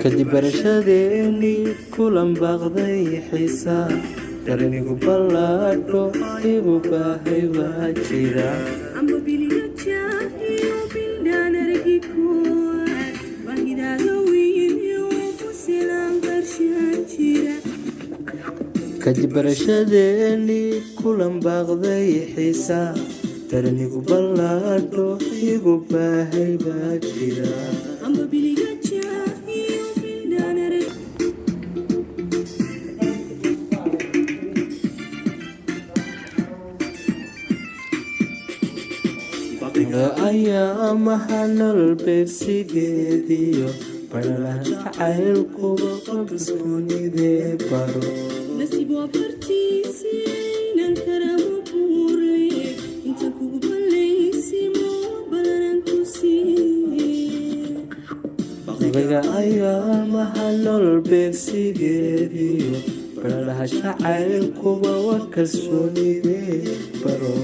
kadib barashadeennii kulan baaqday xiisaa darenigu ballaadho igu baahay baa jira kadib barashadeennii kulan baaqday xiisaa darenigu ballaadho igu baahay baa jira ayaa mahanal beegsigeediyo baralaha jacaylkuba qobiskunidee baro nasiib waa bartiisiinan karamo buure inta kugu balaysimo balanan ku siiga ayaa mahanal beegsigeediyo baralaha jacaylkuba waa kalsoonidee baro